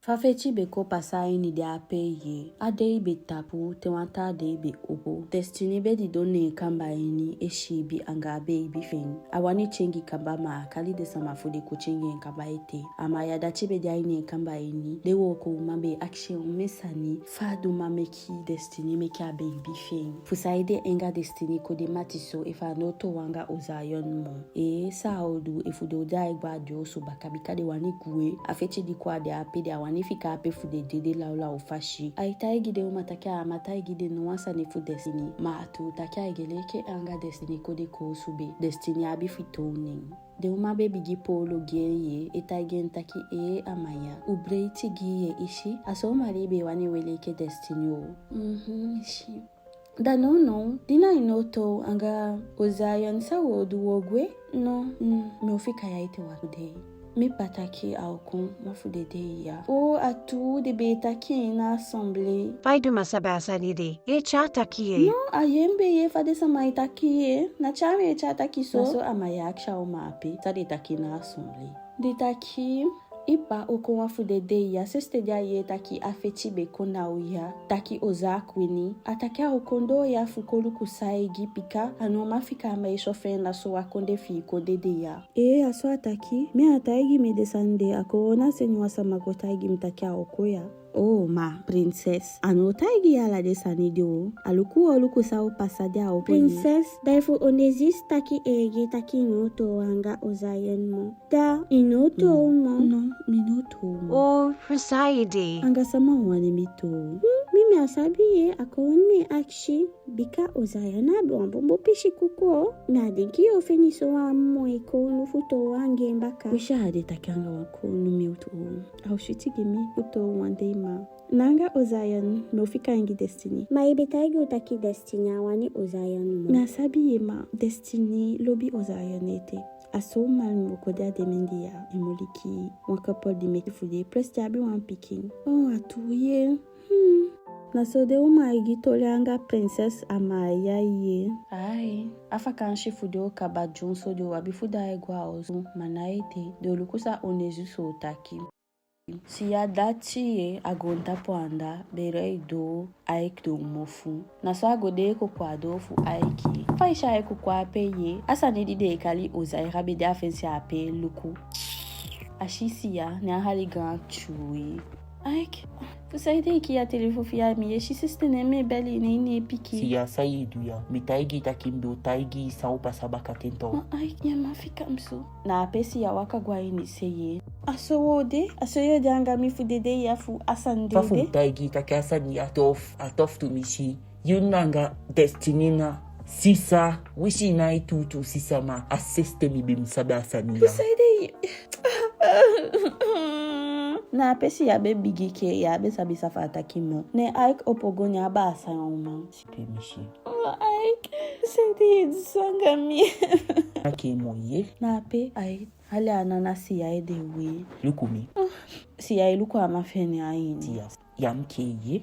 Fafechi beko pasai ni de apeye. Adei be tapu te wanta de be obo. Destiny be di done kamba ini eshi bi anga be ibi fen. Awani chengi kamba ma kali de sama fude ko chengi kamba ete. Ama ya dachi be dia ini kamba ini. De woko mabe action mesani. Fadu mameki destiny meki abe ibi fen. Fusaide enga destiny ko de matiso ifa noto wanga ozayon mo. Sa odu ifudo da igba dio so bakabika de wani guwe. Afechi di kwa de ape de awani fika ape fude dede laula ufashi. Aita igide umatakia amata igide nuansa ne fu destiny. Ma atu takia igeleke anga destiny kode ko sube. Destiny abi fitoni. De uma baby gipolo geye etagen taki amaya. Ubreiti giye ishi. Aso maribe wani weleke destiny o. Ishi. Da no, dina inoto anga ozayon sa wodu wogwe? No, me ofika ya ite wakude. Mi pataki aukon mafude de ya. O atu de betaki na assemblée. Faidu masabasa nide. E chataki No, ayembe ye fade sama itaki ye. Na chame chataki so. Naso amaya aksha o mapi. Tade taki na assemblée. De taki ipa oko wafude de ya. Seste dia ye taki afechi beko na uya. Taki ozakwini. Atakia okondo ya fukolu kusaigi pika. Ano mafika maisho fenda so wakonde fi konde de ya. Aso ataki. Me ataigi me desande. Akona senyu wasamako taigi mtakia okoya. Oh ma princess ano taigi ala de sanidio aluku sao pasadia o princess daifu onezis taki ege taki noto wanga ozayen mo da inoto mo no minuto mo oh Frisaide anga sama wani mito mimi asabi akone akshi bika ozayana bombo pishi kuko na dinki ofeniso wa mo eko nufuto wange mbaka wishade takanga wako numiuto au shitigimi futo wande ma nanga ozayan mofika ingi destiny maibetaigi utaki destiny awani ozayan mo nasabi yema destiny lobi ozayan ete aso mal mokoda de mendia emoliki wakapol di mekifude presti abi wan piking atuye Nasode uma igitole anga princess amaya ye. Ai, afakanshi fudo kabajun so de wabifuda egwa ozu manaite de olukusa onezu so otaki. Siya dati ye agonta poanda bere do aik do mofu. Naso agode ko kwado fu aiki. Faisha eko kwa peye. Asa nidi de ekali ozaira bede afensi ape luku. Ashisiya ne ahali gan chui. Aik, fusaide iki ya telefofi ya miye shisistene me beli ne piki. Siya sayidu ya, mitaigi takimbo taigi sao pasabaka tento. Aik, ya mafika mso. Na apesi ya wakagwa ini seye. Asoyode anga mifudede ya fu asandede. Fafu taigi taki asani atof tu mishi. Yunanga destinina. Sisa, wishi na itutu sisa ma asiste mi bimsabe asani ya. Fusaide na pesi ya be bigike ya be sabisa fatakimo ne aik opogonya ba asayoma sipe mishi aik sedi sangami ake moye na pe aik hale anana siya edewe lukumi siya luku amafeni aini siya yamkeye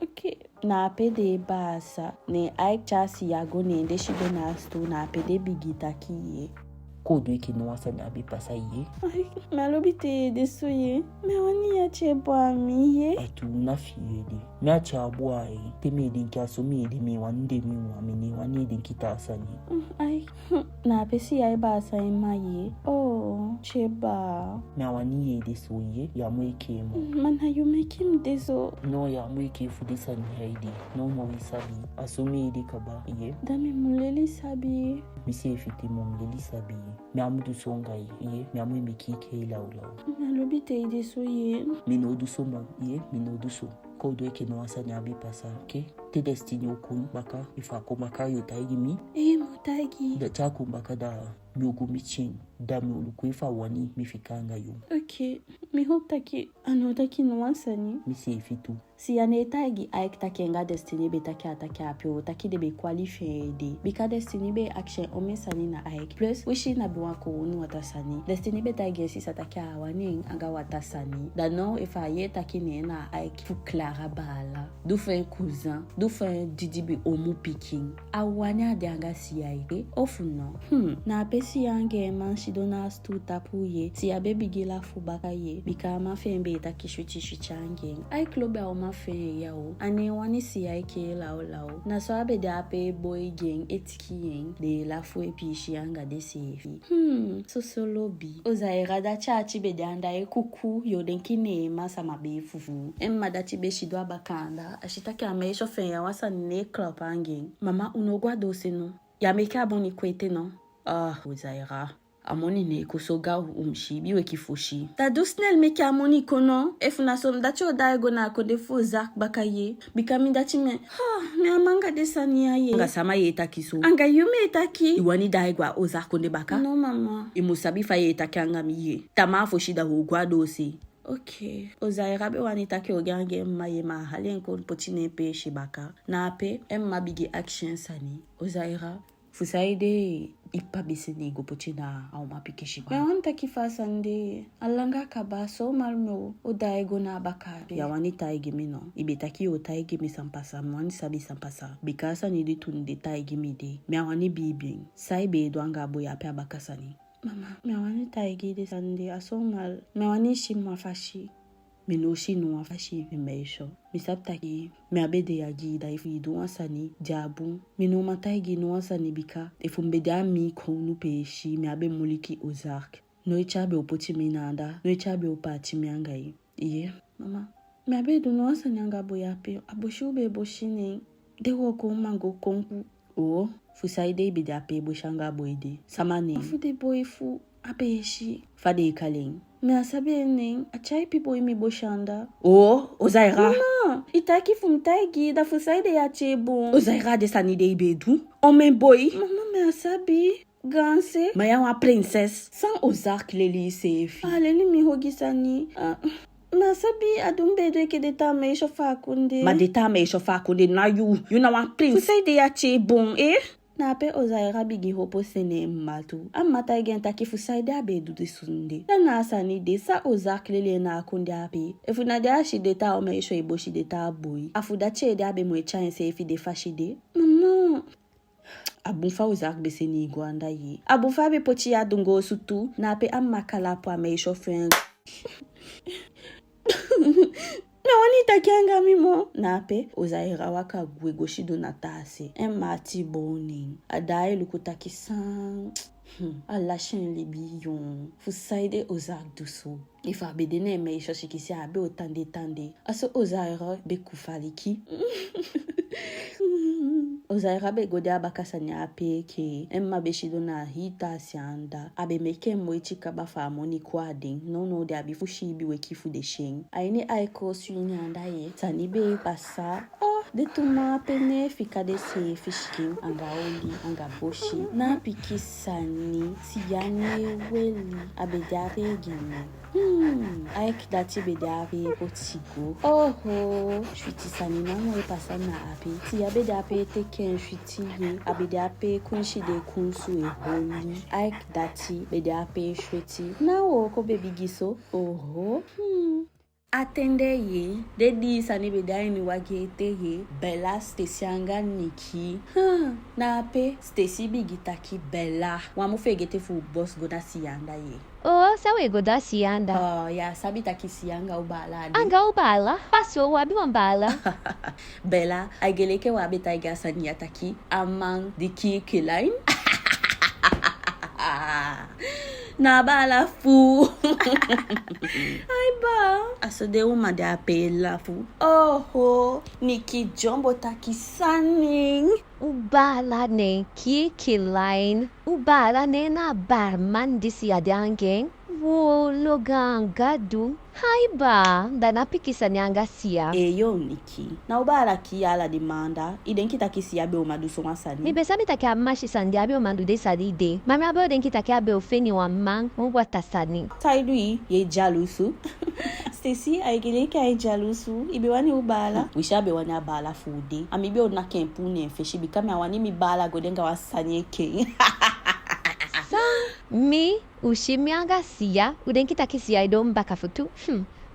okay na pe de basa ne aik cha siya go ne ndeshibe na sto na pe de bigita kiye kodo eke no wasa na be pasa ye. Ay, malobi te deso ye. Me wani ya chebo ami ye. Atu na fiye de. Me a chabwa ye. Te me den kia so me de me wande me wamene wani den kita asani. Ay, na pesi ya iba asani ma ye. Oh, cheba. Me wani ye deso ye. Ya mo eke mo. Mana you make him deso. No ya mo eke fu desani haide. No mo isabi. Aso me de kaba ye. Dami muleli sabi. Mi se efite mo muleli sabi ye. Me amudu songa ye. Me amu emeki ike ilaula. Malobi te deso ye. Me no du so mo ye. Me no du so. Kodo eke no wasa ni abi pasa. Okay? Te destiny okun baka. Ifa komaka yo taigi mi. Mo taigi. Da chaku baka da miogu michin. Da mi uluku ifa wani mi fikanga yo. Okay. Mi hope taki anotaki no wasa ni. Mi se efitu. Si ane taigi aik taki nga destiny be taki ataki apyo. Taki de be qualify de. Bika destiny be action omesani na aik. Plus wishi na biwako unu watasani. Destiny be taigi si sataki awani anga watasani. Da no ifa ye taki ne na aik fu Clara bala. Du fe cousin. Du dufa didibi omu piking. Awanya dianga siyaide. Ofu no. Na pesi yange manshidona stu tapu ye. Siya baby gila fubaka ye. Bika mafembe itakishuti shuchange. Ai klobe au mafe yao. Ane wani siya ike lao. Na so abe de ape boy gang etiki yeng. De la fue pishi yanga de sefi. Sosolobi. Ozaira da chachi be de anda e kuku. Yodenkine masa mabe fufu. Emma da chibe shidwa bakanda. Ashitake ameisho fenya wasa ne klop angeng. Mama unogwa dose no. Ya meka aboni kwete no. Ozaira. Amoni ne kusoga umshi biwe kifushi. Ta dusnel meki amoni kono. Efuna som dachi odaigo na akode fo zak bakaye. Bikami dachi me amanga desani ya ye. Anga sama ye etaki so. Anga yume etaki. Iwani daigwa ozak konde baka. No mama. Imusabi fa ye etaki anga miye. Tama foshida hugwa dose. Okay. Ozaira be wani take ogange emma ye ma halen kon potine pe shibaka. Na ape emma bigi action sani. Ozaira fusaide ipa bisini go pochina au mapike shiba. Ya wanta kifasande alanga kabaso malmo odaigo na bakari. Ya wani taigi mino. Ibetaki o taigi mi sampasa mwani sabi sampasa. Bikasa ni tunde taigi mi de. Mia wani bibing. Saibe doanga boya pe abakasani. Mama, miawani taigi de sande asomal. Miawani shimwa fashi. Minoshi no fashi meisho. Misaptaki miabede ya gida ifidu wasani jabu. Minoma taigi no wasani bika. Ifumbede ami konu peshi miabe muliki ozark. No ichabe opoti minanda. No ichabe opati miangai. Iye, mama. Miabe no wasani anga boyape. Aboshube boshine. Dewo mango konku. Oh. Fusaide ibide ape boshanga boide. Samane. Afude boifu apeshi. Fade kaleng. Me asabe neng. Achai pipo imi boshanda. Oh, Ozaira. Mama, itaki fumtaigi da fusaide ya chebo. Ozaira de sanide ibedu. Omen boy. Mama me asabi. Ganse. Maya wa princess. San Ozark leli sefi. Leli mi hogi sani. Masabi adumbede ke deta me shofa kunde. Ma deta me shofa kunde na you na wa prince. Fusaide ya chebo Na pe Ozaira bigi hopo sene mmatu. Amata igen taki fusaide abedu de sunde. Na asani de sa Ozark lele na akunde ape. Efuna de ashi deta o me isho iboshi deta boy. Afuda che de abe mwe chance efi de fashide. Mama. Abunfa Ozark bese ni igwanda ye. Abunfa be pochi ya dungo sutu. Na pe amakala po ame isho friend. Na wani takianga mimo. Nape Ozaira waka gwego shido na tase. Mati boni. Adaye lukutaki san. Alla shen libiyon. Fusaide Ozark duso. Ifa bedene me isho shikisi abe otande. Aso Ozaira be kufaliki. Ozaira be gode abakasani ape ke. Emma be shido na hita sianda. Abe meke moichi kabafa amoni kwade. No de abifushi bi wekifu de sheng. Aine aiko suini andaye. Tani be pasa. De tuma pene fika de se fishking. Anga oli, anga boshi. Na piki sani. Siyane weli. Abe dape gene. Aik dati bede ape potigo. Shwiti sani na mwe pasa na ape. Si abede ape teken shwiti ye. Abede ape kunshi de kunsu e holi. Aik dati bede ape shwiti. Na woko baby giso. Atende ye. Dedi sani bede ni wage ete ye. Bella Stacy anga Nikki. Na ape Stacy bigitaki Bella. Wamu fegete fu boss goda siyanda ye. Sawe goda sianda. Ya sabi taki siyanga ubala. Anga ubala? Paso wabi wambala. Bella, aigeleke wabi taiga sani ataki. Amang diki kilain. Na bala fu. Ai ba. Asode uma de ape la fu. Nikki Jumbo taki saning. Ubala ne kikilain. Ubala ne na barman disi adangeng. Wo logang gadu. Hai ba. Dana pikisa nyanga siya. Yo Nikki. Na ubala ki ala demanda. Iden kita kisi abe umadu so masani. Mi besabi take amashi sandi abe umadu de sadi de. Mami abe den kita ke abe ofeni wa mang. Mwata sani. Taidui ye jalusu. Stacy aigele ke ai jalusu. Ibe wani ubala. Wishabe wani abala fude. Amibe ona kempune feshi bikame wani mi bala godenga wasanye ke. Mi ushimianga siya uden kita kisia idom bakafutu.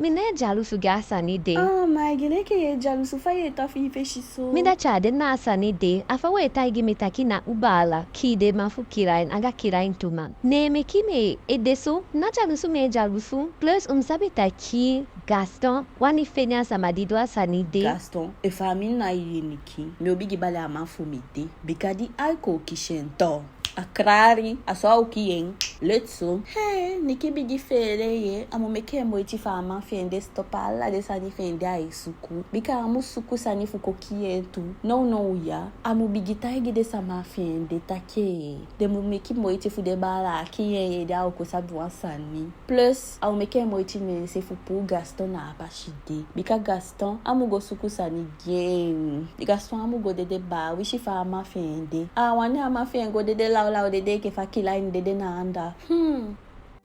Mine jalusu ga sani de. Ah, magile ke jalusu fa ye ta fi feshiso. Mida chade na sani de. Afa we taigi mitaki na ubala. Kide mafu kirain aga kirain tuma. Ne me kime edesu. Na jalusu me jalusu. Plus sabita ki Gaston. Wani fenya samadidwa sani de. Gaston, e famille na yiniki. Me obigi bale amafumite. Bikadi aiko kishento. Akrari, aswa ukien. Letso. Hey, niki bigi fere ye. Amu meke moiti fama fende stopala de sani fende a suku. Bika amu suku sani fuko kientu. No ya. Amu bigi taigi de sama fende take. De mu meki moiti fu de bala kien de auko sabuan sani. Plus, amu meke moiti ne se fupu Gaston na apashide. Bika Gaston, amu go suku sani gen. Gaston amu go de ba, wishi fama fende. Wani ama fende go de la la de ke fa kila in de na anda.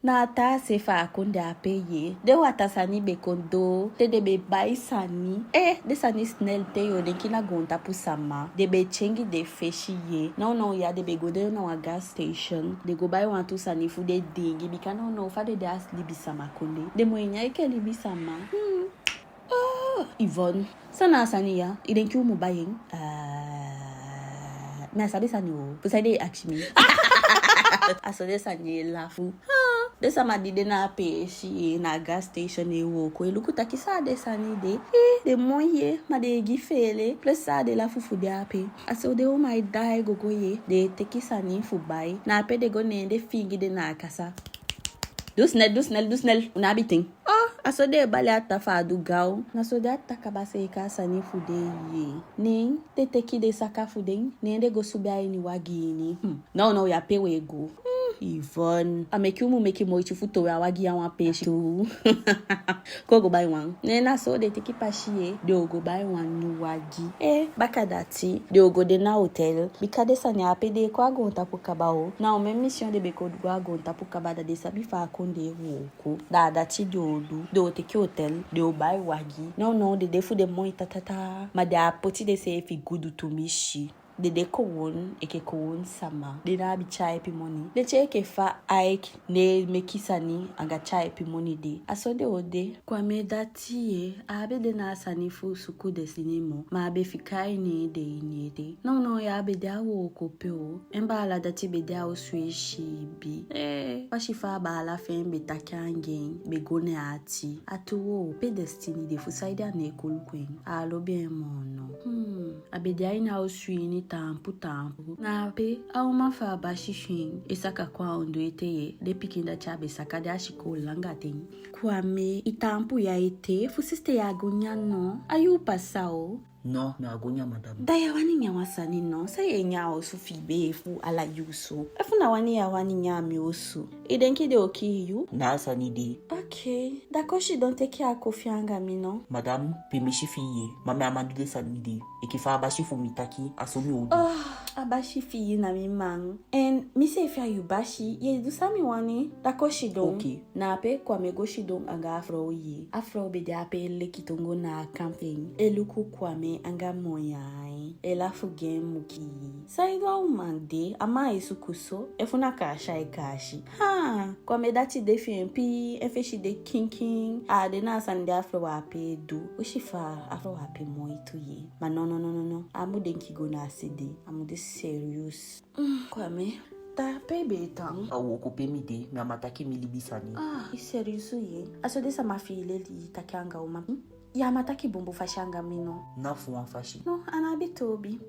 Na ta se fa konde apeye. De wata sani be kondo. De be bai sani. De sani snel te yo de kina gonta pu sama. De be chengi de feshi ye. No ya de be go de na gas station. De go bai wantu sani fu de dingi. Bika no fa de as libi sama konde. De mwenya ike libi sama. Yvonne. Sana sani ya. Iden ki umu bayeng. Mais ça descend vous savez actually aso desanye lafu desa madide na peshi na gas station e woko elukuta kisa desani de moye made gifele plus sa de la fufu de ape aso de o my die gogoye de tekisani fubai na ape de go nende fingi de na kasa dusnel una biting aso de bale atafa du gao na so de ataka base ikasa ni fude ye ning te teki de saka fude nende go subia ni wagini no ya pewe go Yvonne ameki umu meki moiti futo ya wagi ya wan peshi tu ko go buy one nena so de teki pashiye de go buy one ni wagi bakadati de go de na hotel bikade sani ape de ko agonta pu kabao na o même mission de beko go agonta pu kabada de sabi fa konde woko da dati de odu de teki hotel de o buy wagi no de defu de moi tatata ma de apoti de se fi gudu to mishi de kowon eke kowon sama de na bi chai pi money de cheke fa aik ne mekisani anga chai pi money de asode ode kwa me dati abe de na sani fu suku de sinimo ma be fikai ni de no ya be da wo kopeo emba la dati be da o swishi bi washi fa ba la fen be takangen be gone ati atuwo pe destiny de fu saida na ekolu kwen alo bien mono abe da ina o swini tampu na pe au mafa bashishin isaka kwa ondo eteye de pikinda chabe saka de ashiko langating kwa me itampu ya ete fusiste ya agonya no ayu pasao no me agonya madam daya wani nya wasani no say enya osu fibe fu ala yuso afu na wani ya wani nya mi osu idenki de okiyu na asani de okay dakoshi don take ya kofianga mi no madam pe mishi fiye mame amadu de sani de ekifa abashi fu mitaki asomi odu abashi fiye na mi mang and mi se fia yu bashi ye du sami wani dakoshi don okay na pe kwa me goshi don anga afro be de ape le kitongo na campaign eluku kwa me anga moyai elafu gemuki saido umande ama isukuso efuna kasha ikashi kwa me dati defi mpi efeshi de kinking de na sande afro wape du ushifa afro wape moitu ye ma no amu denki go na aside amu de serious kwa me ta pebe tang awo ko pe mi de me amataki mi libisani serious ye aso de sama file li takanga uma ya mataki bombo fashanga mino na fu wan fashi no anabi tobi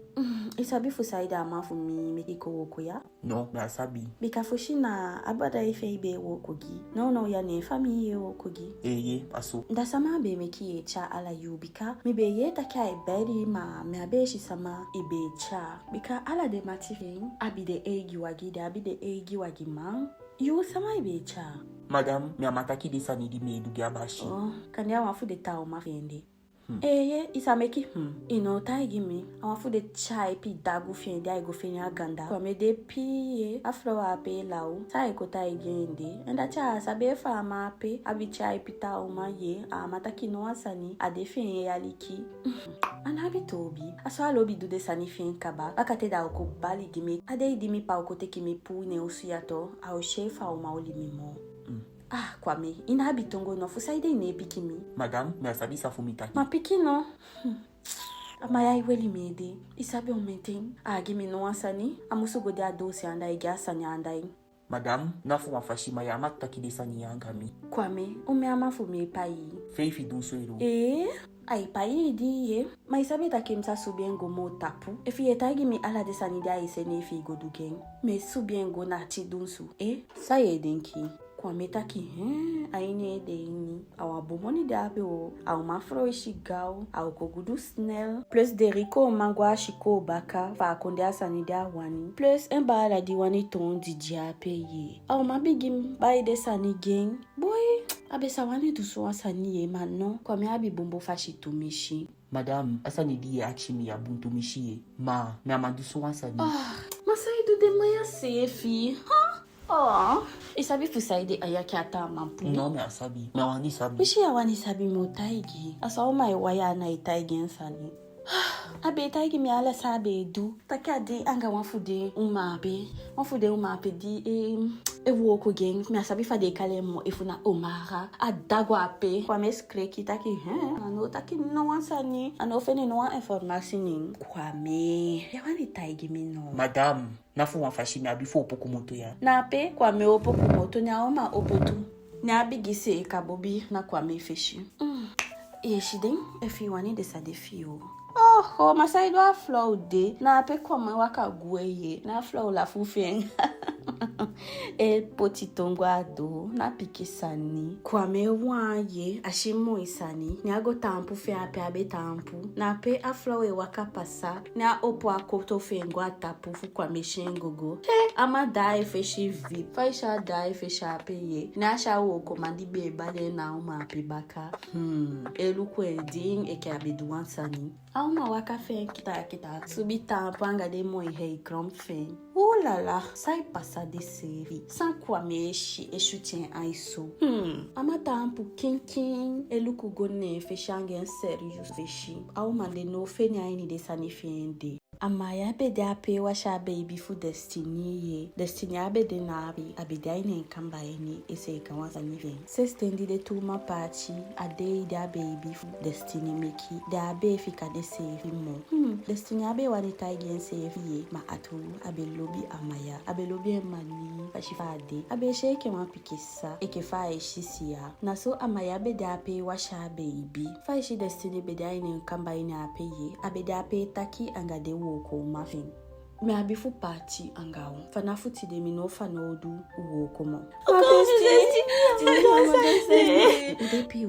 isabi fu saida amafu mi mekiko woko ya no me asabi bika fushi na abada ife ibe wokogi no ya ne fami ye wokogi ye aso nda sama be meki ye cha ala yu bika mi be ye takai beri ma me abeshi sama ibe cha bika ala de matifin abide egi wagi ma yu sama ibe cha madam me amataki de sani di me du abashi kandia wafu de ta o mafende isameki ino taigi mi awafu de chai pi dagu fiende ai go fenya aganda kwa me de pi afro ape lau sai ko taigi ende enda cha sabe fa ma pe abi chai pi ta o ma ye amataki no asani ade fenya yaliki anabi tobi aso lobi du de sani fen kaba akate da ko bali dimi ade dimi pa ko teki mi pu ne osuyato au shefa o ma olimi mo Ah, Kwame, ina bitongo no fusaide ine pikimi. Madame, me asabi sa fumitaki. Ma pikino. Amaya iweli mede. Isabi ometen. Agimi no asani. Amusu gode adosi anda igi asani andai. Madame, nafu wafashima ya mataki desani yangami. Kwame, ume amafu me payi. Feifi dunso ero. Ai payi di ye. Ma isabi takimsa subiengo mo tapu. Efi yetagi mi ala desani dia isene efi godu geng. Me subiengo na ti dunsu. Saye denki. Kwame taki, aini edeni. Awa bomoni dabe o. Awa mafro ishigal. Awa kogudu snell. Plus deriko mangwa shiko baka. Fa akonde asani da wani. Plus emba la diwani ton di diape ye. Awa mabigim bayi desani geng. Boy, abe sawani dusu asani ye manon. Kwame abi bombo fashi tumishi. Madame, asani diye akshimi ya buntu mishiye. Ma, me amandusu asani. Masaidu de maya sefi. Isabi fusaide ayaki ata mampu. No, me asabi. Me wani sabi. Wishi ya wani sabi me utaigi. Asa oma iwaya na itaigi ensani. Abe itaigi mi ala sabe edu. Taki adi anga wanfude umabe. Wanfude umabe di ewu oko geng. Mi asabi fade kale mo efuna omara. Adagwa ape. Kwa me skreki taki ano taki no wansani. Ano fene no wan information. Kwa me. Ya wani itaigi mi no. Madame, nafu wafashimi abifo opoku moto ya. Nape kwa me opoku moto nya oma opotu. Nya bigise kabobi na kwa me feshi. Yeshiden efi wani desa defio. Masai do a flow de. Na pe kwa me waka gueye. Na flow la fufeng. El potitongo ado. Na piki sani. Kwa me wanye. Ashimo isani. Nya go tampu fe ape abe tampu. Na pe a flow e waka pasa. Nya opo akoto fe ngwa tapu fu kwa me shengogo. Ama dae feshi vip. Faisha dae fesha ape ye. Na sha wo komandi be bale na uma ape baka. Elu kwe ding eke abedu wansani. Auma waka fe kita. Subi tampu anga de mo hei krom fe. Oh là là, ça y passa des séries. Sans quoi me eshi tien aiso. Ama tampu king. Elu kugone fe shangen serious feshi. Auma de no fe ni aini de sani fiende. Amaya bede ape washa baby fu destiny ye. Destiny abede na abede aine kamba eni ese kawanza niven. Se stendi de tuma party ade da baby fu destiny meki. Da abe fika de save mo. Destiny abe wani taigen save ye. Ma atu abe lobi amaya. Abe lobi emani fashifa ade. Abe sheke ma pikisa. Eke fa eshi ya. Naso amaya bede ape washa baby. Fa eshi destiny bede aine kamba eni ape ye. Abede ape taki angade woko mafin. Me abifu party angao. Fana futi de mino fana odu woko mo.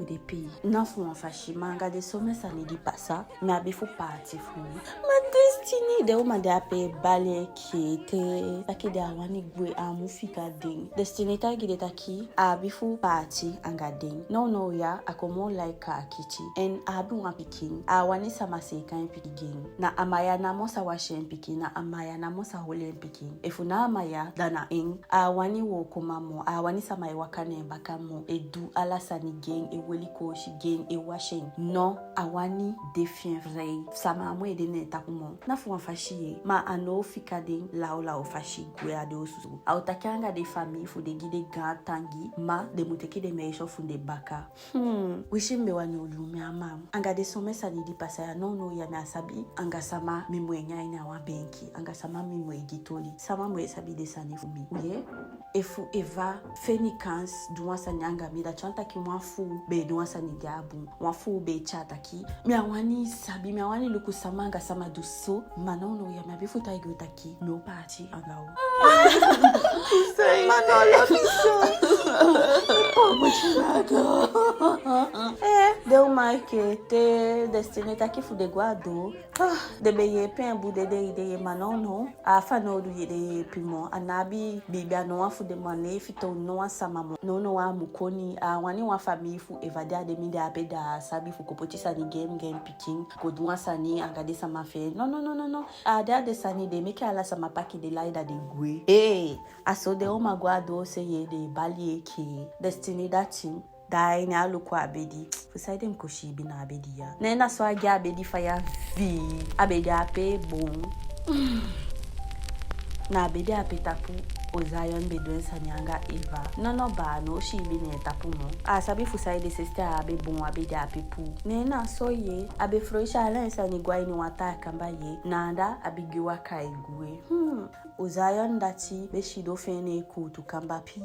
Udepi. Nafu wafashi manga de some sani di pasa. Me abifu party fu. Ma destiny de uma de ape bale kiete. Taki de awani gwe amufika ding. Destiny tagi de taki abifu party anga ding. No ya akomo like akichi. En abu wapikin. Awani samase kan pikin. Na amaya na mosa washen pikin na amaya na mosa hole pikin. Efuna amaya dana ing awani wo komamo awani samay wakane bakamo edu alasani geng eweli koshi geng ewashen no awani defien vrai sama mo edene takumo na fu fashi ma ano fikading laula fashi gwe adosu autakanga de famille fu de gide gantangi ma de muteki de meisho fu de baka wishimbe wanyolumi amam anga de somesa ni di pasaya no ya na sabi anga sama mimwenya ina wa benki anga sama mimwe gitoli sama mwe sabi de sani fu mi uye efu eva fenikans duwansa nyanga mi da chanta ki mwafu be duwansa ni diabu mwafu be chata ki mi awani sabi mi awani luku samanga sama duso manono ya mabifu taigo taki no party angao manolo biso de umarke te destiny taki fu de guado de beye pen bu de manono afa no du de pimo anabi bibia no afu de mane fito no asama no wa mukoni wani wa family fu evade de mi de abeda sabi fu kopotisa ni game picking ko duwa sani angade sama fe no ada de sani de make ala sama paki de laida de gwe aso de o magwado se ye de bali ke destiny datin dai na luko abedi fusaide mkoshi bi na abedi ya na so agi abedi fire vi abedi ape bon na abedi ape tapu o Zion be don sanyanga Eva. No ba no shi be ne tapumo. Sabi fusai de sister abe bon abe de abe pu. Nena so ye abe froisha lensa ni gwai ni wata kamba ye. Nanda abe giwa kai gwe. O Zion dati be shido fene kutu kamba pi.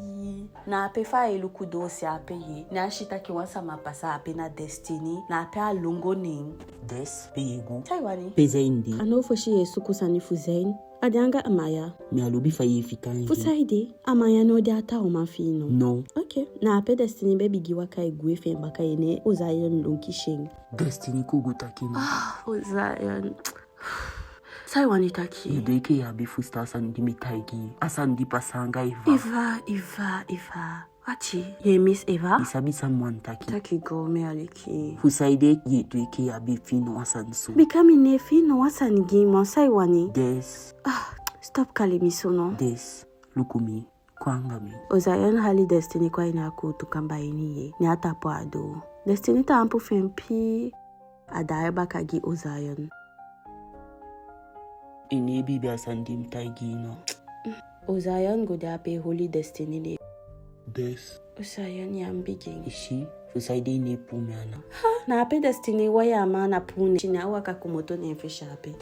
Na ape fa eluku dosi ape ye. Na shita ki wansa mapasa ape na Destiny. Na ape a lungo ning. Des pe yego. Taiwani. Peze indi. Ano foshi yesu kusani fuzain. Adianga amaya. Mi alobi fa ye fikan. Fusaide, amaya no data o mafino. No. Okay. Na ape Destiny be bigiwa kai gwe fe mbaka yene o Zion lonki sheng. Destiny kugutakina. O Zion. Taiwani taki. Ideke ya bifusta asandi mitaigi. Asandi pasanga Eva. Eva. Achi, ye Miss Eva? Isabisa mwantaki. Taki go me aliki. Fusaide ye tuike ya bifino asansu. Bikami nefi no wasani gimo Taiwani. Des. Stop calling me so no. Des. Lukumi. Kwangami. O Zion hali Destiny kwa ina kutukamba ini ye. Ni atapo ado. Destiny ta ampu fempi. Adaye bakagi o Zion. Inebi bi asandi mtaigi no. O Zion go dape holy Destiny ne. Des. O Zion yambiging. Ishi. Fusaide ne pumiana. Na ape Destiny waya amana pune. China waka kumoto ne mfisha ape.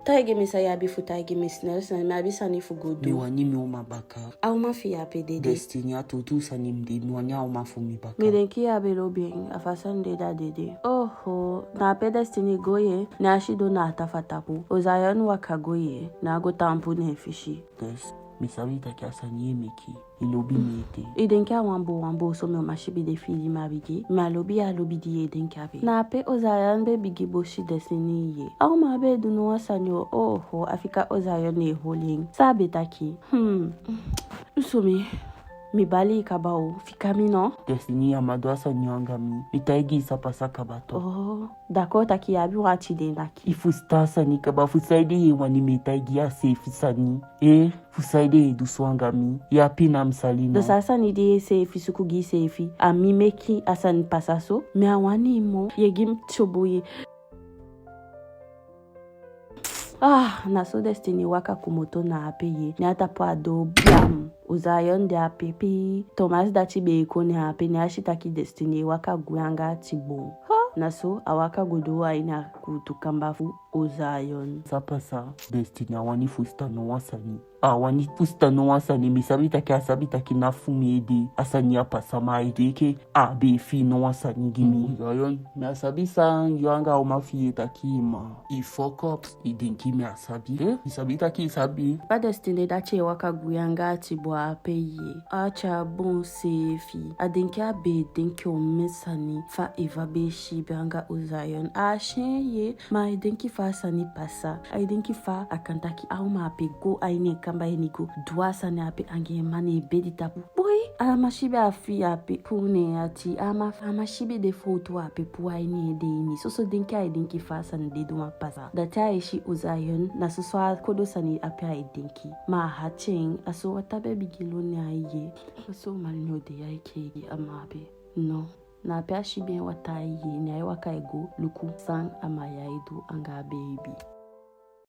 Taigi misa yabi futaigi misnelsa na mabi sani fugudu. Miwani mi umabaka. Au mafi ape dede. Destiny atutu sani mdi miwani au mafumi baka. Midenki yabe lobbying afasan deda dede. Oho, na ape Destiny goye na ashido na atafatapu. O Zion waka goye na ago tampu ne fishi. Des. Misabita kia sani emeki. Ilobi mete. Idenki wambo so me mashibi de fili mabigi. Ma lobi di idenki abe. Na ape o Zion be bigi boshi Destiny ye. Au mabe dunu wasanyo. Oho, afika o Zion ne holing. Sabe taki. Usumi. Mi bali kabao. Fikami no? Destiny amado asani angami. Mitaigi isapasa kabato. Oh, d'accord taki yabi wachi de naki. Ifusta sani kaba fusaide ye wani mitaigi ya safe sani. Fusaide ye duswangami. Ya pina msalina. Do sasa ni de sefi sukugi sefi. Ami meki asan pasaso. Me awani mo. Yegim choboye. Naso Destiny waka kumoto na ape ye. Ni atapo ado blam. O Zion de ape pi. Thomas dachi beiko ni ape ni ashitaki Destiny waka guyanga tibo. Naso awaka gudu ina kutukambafu o Zion. Sapasa Destiny awani fusta no wasani. Awani fusta no wasani misabita ki asabita ki nafumi ede. Asani apasama ede ke abe fi no wasani gimi. Zion me asabisa yuanga umafi etakima. I fuck up idenki me asabi. Misabita ki isabi. Ba Destiny dachi waka guyanga tibo ape ye. Acha bon sefi. Adenki abe denki o mesani. Fa Eva be shibanga o Zion. Ashen ye. Ma idenki fa sani pasa. Idenki fa akantaki au ma ape go aine kamba enigo. Dua sani ape ange mane bedi tapu. Boy, amashibe afi ape pune ati. Amashibe de foto ape pu aine ede ini. So denki fa sani de duma pasa. Dati aishi o Zion. Na suswa kodo sani ape idenki. Ma hacheng aso watabe bigilo ni aiye. Aso malinyo de ya ike amabe. No. Na ape ashibe wata aiye ni aiwaka ego luku sang amaya edu anga baby.